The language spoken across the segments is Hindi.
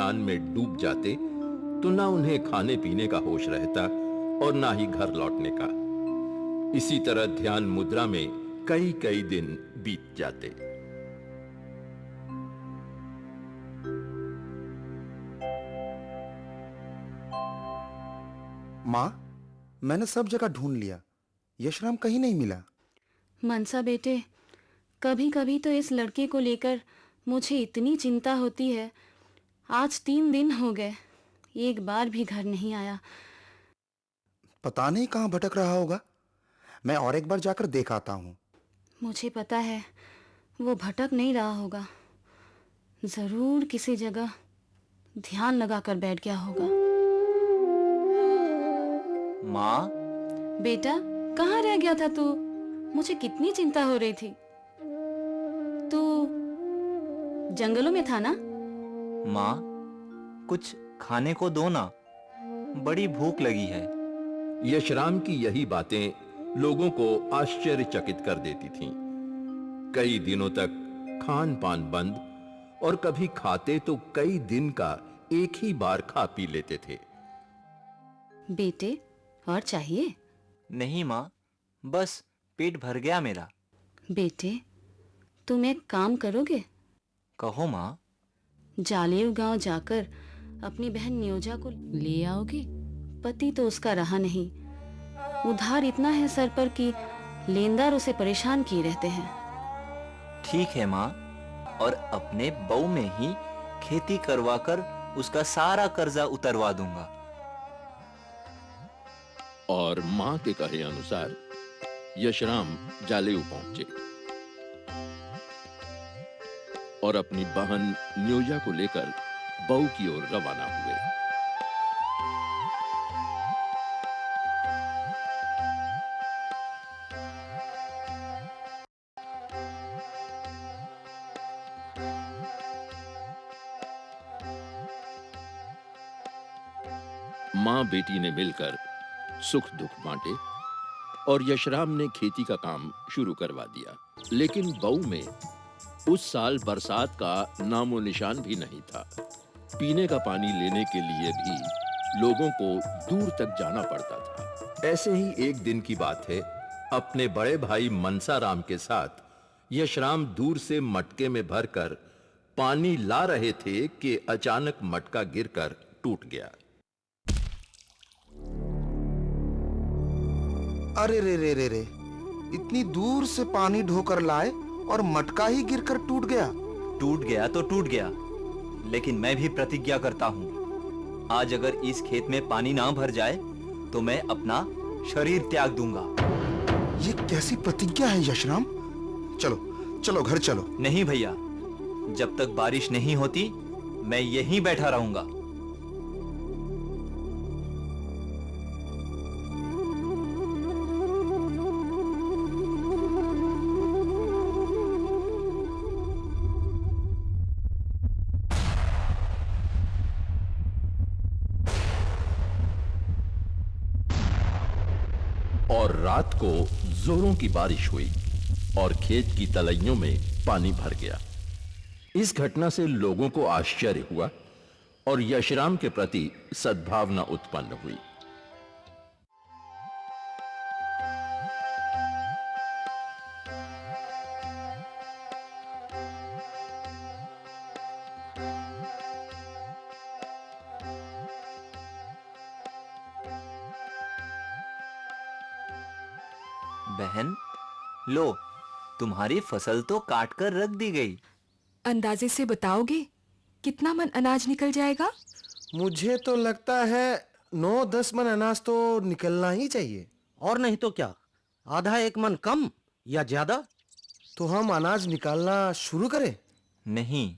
स्नान में डूब जाते तो ना उन्हें खाने पीने का होश रहता और ना ही घर लौटने का। इसी तरह ध्यान मुद्रा में कई कई दिन बीत जाते। माँ, मैंने सब जगह ढूंढ लिया, यशराम कहीं नहीं मिला। मनसा बेटे, कभी कभी तो इस लड़के को लेकर मुझे इतनी चिंता होती है। आज 3 दिन हो गए, एक बार भी घर नहीं आया। पता नहीं कहाँ भटक रहा होगा, मैं और एक बार जाकर देख आता हूँ। मुझे पता है वो भटक नहीं रहा होगा, जरूर किसी जगह ध्यान लगाकर बैठ गया होगा। माँ, बेटा, कहाँ रह गया था तू? मुझे कितनी चिंता हो रही थी। तू जंगलों में था ना? माँ, कुछ खाने को दो ना, बड़ी भूख लगी है। यशराम की यही बातें लोगों को आश्चर्यचकित कर देती थीं। कई दिनों तक खान पान बंद, और कभी खाते तो कई दिन का एक ही बार खा पी लेते थे। बेटे, और चाहिए? नहीं माँ, बस पेट भर गया मेरा। बेटे, तुम एक काम करोगे? कहो माँ। जालेव गांव जाकर अपनी बहन नियोजा को ले आओगे? पति तो उसका रहा नहीं, उधार इतना है सर पर कि लेनदार उसे परेशान किए रहते हैं। ठीक है माँ, और अपने बहू में ही खेती करवाकर उसका सारा कर्जा उतरवा दूंगा। और मां के कहे अनुसार यशराम जालेऊ पहुंचे और अपनी बहन न्योजा को लेकर बहू की ओर रवाना हुए। मां बेटी ने मिलकर सुख दुख बांटे और यशराम ने खेती का काम शुरू करवा दिया। लेकिन बहू में उस साल बरसात का नामो निशान भी नहीं था। पीने का पानी लेने के लिए भी लोगों को दूर तक जाना पड़ता था। ऐसे ही एक दिन की बात है, अपने बड़े भाई मनसाराम के साथ यशराम दूर से मटके में भरकर पानी ला रहे थे कि अचानक मटका गिरकर टूट गया। अरे रे रे रे रे, इतनी दूर से पानी ढोकर लाए और मटका ही गिरकर टूट गया। टूट गया तो टूट गया, लेकिन मैं भी प्रतिज्ञा करता हूँ, आज अगर इस खेत में पानी ना भर जाए तो मैं अपना शरीर त्याग दूंगा। ये कैसी प्रतिज्ञा है यशराम? चलो चलो घर चलो। नहीं भैया, जब तक बारिश नहीं होती मैं यहीं बैठा रहूंगा। और रात को जोरों की बारिश हुई और खेत की तलैयों में पानी भर गया। इस घटना से लोगों को आश्चर्य हुआ और यशराम के प्रति सद्भावना उत्पन्न हुई। बहन, लो, तुम्हारी फसल तो काट कर रख दी गई। अंदाजे से बताओगे कितना मन अनाज निकल जाएगा? मुझे तो लगता है 9-10 मन अनाज तो निकलना ही चाहिए। और नहीं तो क्या, आधा एक मन कम या ज्यादा? तो हम अनाज निकालना शुरू करें? नहीं,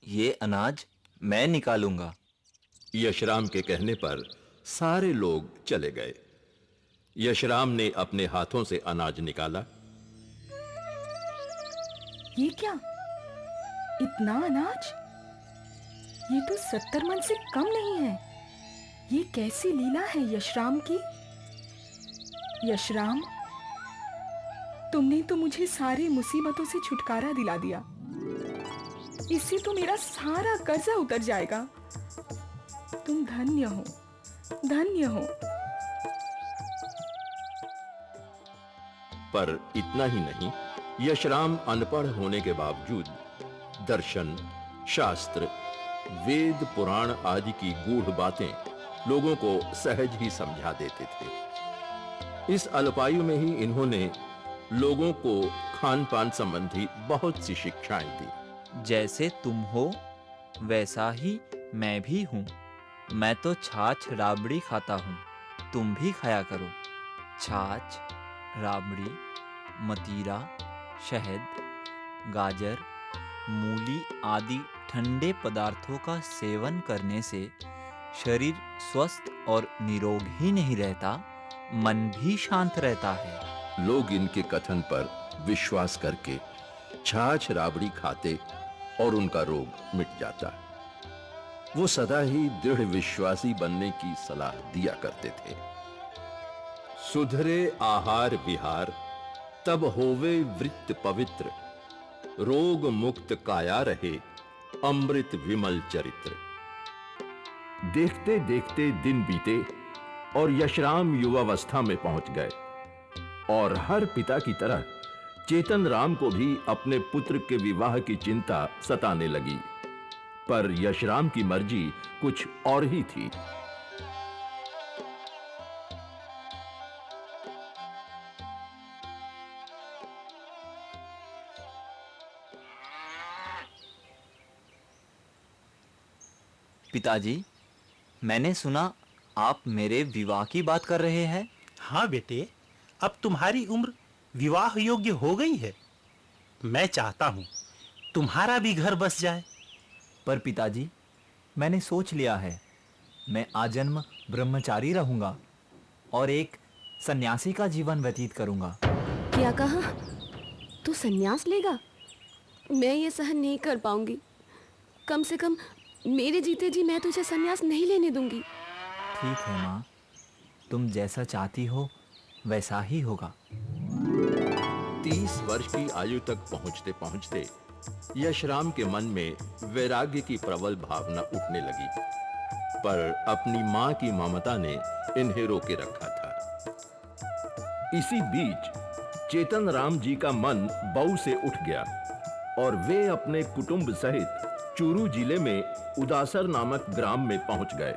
ये अनाज मैं निकालूंगा। यशराम के कहने पर सारे लोग चले गए। यशराम ने अपने हाथों से अनाज निकाला। ये क्या, इतना अनाज? ये तो 70 मन से कम नहीं है। ये कैसी लीला है यशराम की? यशराम, तुमने तो मुझे सारी मुसीबतों से छुटकारा दिला दिया। इससे तो मेरा सारा कर्जा उतर जाएगा। तुम धन्य हो, धन्य हो। पर इतना ही नहीं, यशराम अनपढ़ होने के बावजूद दर्शन, शास्त्र, वेद, पुराण आदि की गूढ़ बातें लोगों को सहज ही समझा देते थे। इस अल्पायु में ही इन्होंने लोगों को खान पान संबंधी बहुत सी शिक्षाएं दी। जैसे तुम हो वैसा ही मैं भी हूँ। मैं तो छाछ राबड़ी खाता हूँ, तुम भी खाया करो। छाछ, राबड़ी, मतीरा, शहद, गाजर, मूली आदि ठंडे पदार्थों का सेवन करने से शरीर स्वस्थ और निरोग ही नहीं रहता, मन भी शांत रहता है। लोग इनके कथन पर विश्वास करके छाछ राबड़ी खाते और उनका रोग मिट जाता। वो सदा ही दृढ़ विश्वासी बनने की सलाह दिया करते थे। सुधरे आहार विहार, तब होवे वृत्त पवित्र, रोग मुक्त काया रहे, अमृत विमल चरित्र। देखते देखते दिन बीते और यशराम युवावस्था में पहुंच गए और हर पिता की तरह चेतन राम को भी अपने पुत्र के विवाह की चिंता सताने लगी। पर यशराम की मर्जी कुछ और ही थी। पिताजी, मैंने सुना आप मेरे विवाह की बात कर रहे हैं। हाँ बेटे, अब तुम्हारी उम्र विवाह योग्य हो गई है। मैं चाहता हूँ तुम्हारा भी घर बस जाए। पर पिताजी, मैंने सोच लिया है, मैं आजन्म ब्रह्मचारी रहूंगा और एक सन्यासी का जीवन व्यतीत करूंगा। क्या कहा? तू संन्यास लेगा? मैं ये सहन नहीं कर पाऊंगी। कम से कम मेरे जीते जी मैं तुझे संन्यास नहीं लेने दूंगी। ठीक है माँ, तुम जैसा चाहती हो वैसा ही होगा। 30 वर्ष की आयु तक पहुंचते पहुंचते यशराम के मन में वैराग्य की प्रबल भावना उठने लगी। पर अपनी मां की ममता ने इन्हें रोके रखा था। इसी बीच चेतन राम जी का मन बऊ से उठ गया और वे अपने कुटुंब सहित चूरू जिले में उदासर नामक ग्राम में पहुंच गए।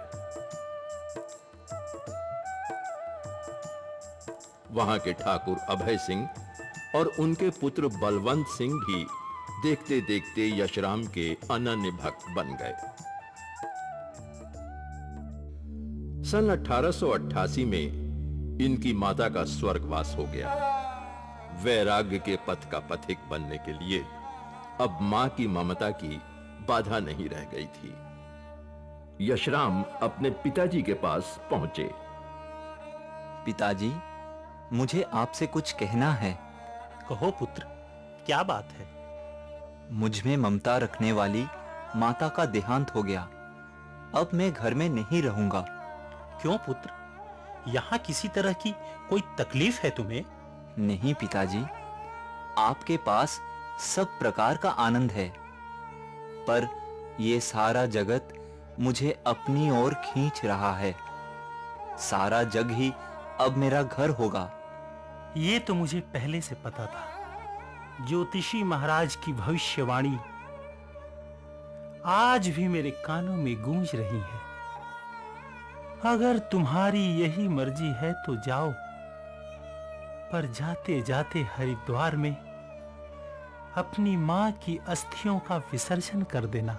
वहां के ठाकुर अभय सिंह और उनके पुत्र बलवंत सिंह भी देखते देखते यशराम के अनन्य भक्त बन गए। सन 1888 में इनकी माता का स्वर्गवास हो गया। वैराग्य के पथ का पथिक बनने के लिए अब मां की ममता की बाधा नहीं रह गई थी। यशराम अपने पिताजी के पास पहुंचे। पिताजी, मुझे आपसे कुछ कहना है। कहो पुत्र, क्या बात है? मुझ में ममता रखने वाली माता का देहांत हो गया। अब मैं घर में नहीं रहूंगा। क्यों पुत्र, यहाँ किसी तरह की कोई तकलीफ है तुम्हें? नहीं पिताजी, आपके पास सब प्रकार का आनंद है, पर ये सारा जगत मुझे अपनी ओर खींच रहा है। सारा जग ही अब मेरा घर होगा। ये तो मुझे पहले से पता था। ज्योतिषी महाराज की भविष्यवाणी आज भी मेरे कानों में गूंज रही है। अगर तुम्हारी यही मर्जी है तो जाओ, पर जाते जाते हरिद्वार में अपनी मां की अस्थियों का विसर्जन कर देना।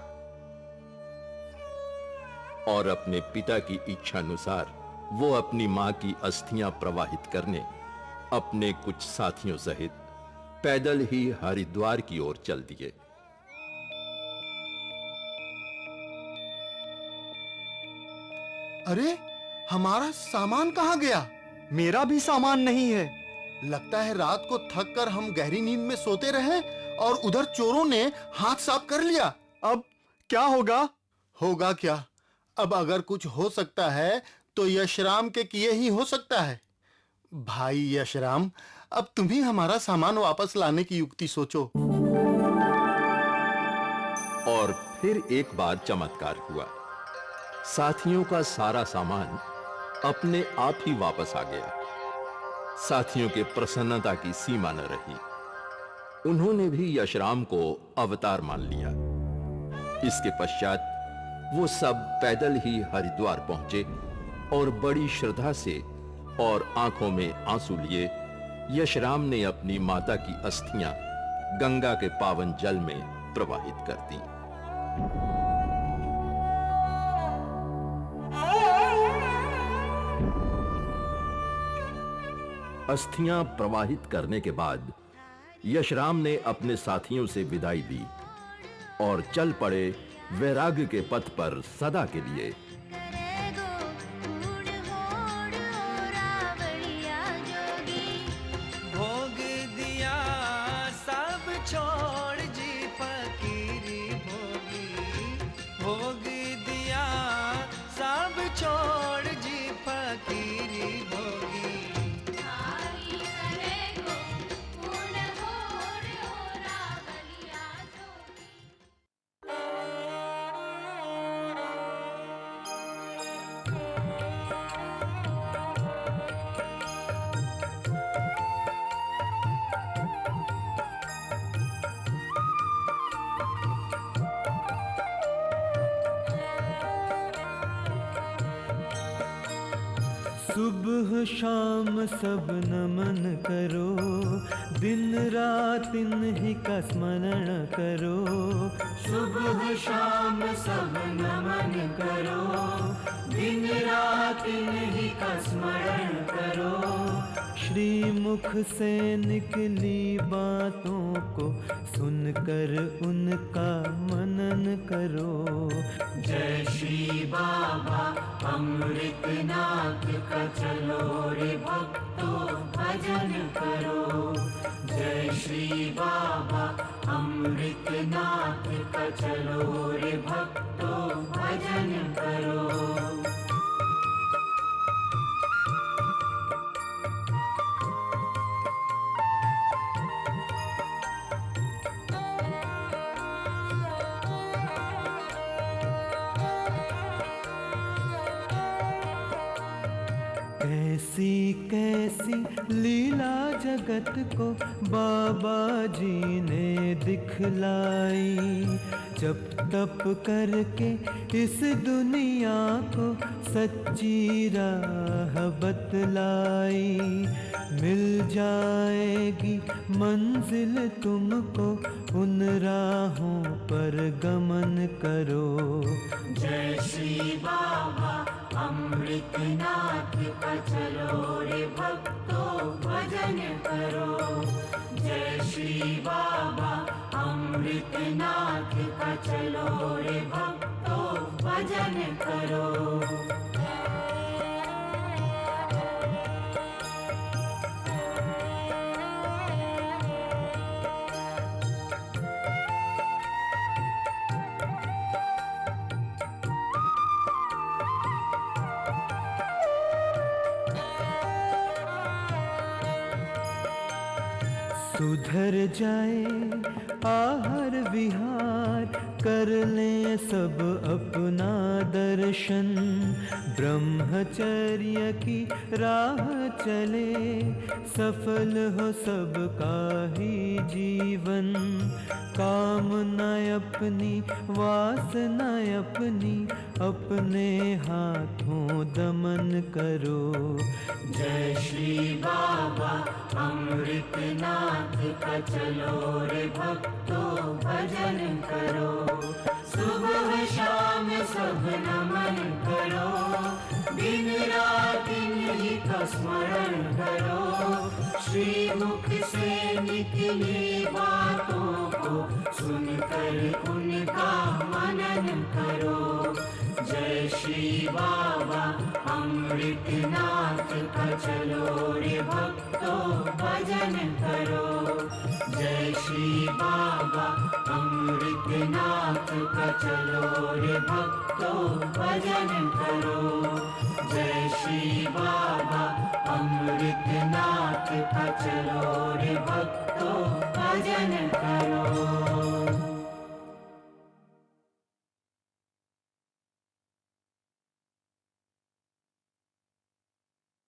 और अपने पिता की इच्छा अनुसार वो अपनी मां की अस्थियां प्रवाहित करने अपने कुछ साथियों सहित पैदल ही हरिद्वार की ओर चल दिए। अरे, हमारा सामान कहाँ गया? मेरा भी सामान नहीं है। लगता है रात को थक कर हम गहरी नींद में सोते रहे और उधर चोरों ने हाथ साफ कर लिया। अब क्या होगा? होगा क्या? अब अगर कुछ हो सकता है तो यशराम के किए ही हो सकता है। भाई यशराम, अब तुम ही हमारा सामान वापस लाने की युक्ति सोचो। और फिर एक बार चमत्कार हुआ। साथियों का सारा सामान अपने आप ही वापस आ गया। साथियों के प्रसन्नता की सीमा न रही। उन्होंने भी यशराम को अवतार मान लिया। इसके पश्चात वो सब पैदल ही हरिद्वार पहुंचे और बड़ी श्रद्धा से और आंखों में आंसू लिए यशराम ने अपनी माता की अस्थियां गंगा के पावन जल में प्रवाहित कर दी। अस्थियां प्रवाहित करने के बाद यशराम ने अपने साथियों से विदाई ली और चल पड़े वैराग्य के पथ पर सदा के लिए। भोग दिया सब छोड़ जी फकीरी भोगी, भोग दिया सब छोड़ जी फकीरी भोगी। सुबह शाम सब नमन करो, दिन रात इन्हीं का स्मरण करो। सुबह शाम सब नमन करो, दिन रात इन्हीं का स्मरण करो। श्रीमुख से निकली बातों को सुनकर उनका मनन करो। जय श्री बाबा अमृतनाथ का चलो रे भक्तों भजन करो। जय श्री बाबा अमृतनाथ का चलो रे भक्तों भजन करो। कैसी कैसी लीला जगत को बाबा जी ने दिखलाई। जप तप करके इस दुनिया को सच्ची राह बतलाई। मिल जाएगी मंजिल तुमको, उन राहों पर गमन करो। जय श्री बाबा अमृतनाथ का चलो रे भक्तों भजन करो। जय श्री बाबा अमृतनाथ का चलो रे भक्तों भजन करो। सुधर जाए आहार विहार, कर ले सब अपना दर्शन। ब्रह्मचर्य की राह चले, सफल हो सबका ही जीवन। कामना अपनी वासना अपनी, अपने हाथों दमन करो। जय श्री बाबा अमृतनाथ का चलो रे भक्तों भजन करो। सुबह शाम सब नमन करो, दिन रात इन्हीं का स्मरण करो। श्रीमुख से निकली बातों को सुनकर उनका मनन करो। जय श्री बाबा अमृतनाथ का चलो रे भक्तों भजन करो। जय श्री बाबा अमृतनाथ का चलो रे भक्तों भजन करो। जय श्री बाबा अमृतनाथ का चलो रे भक्तों भजन करो।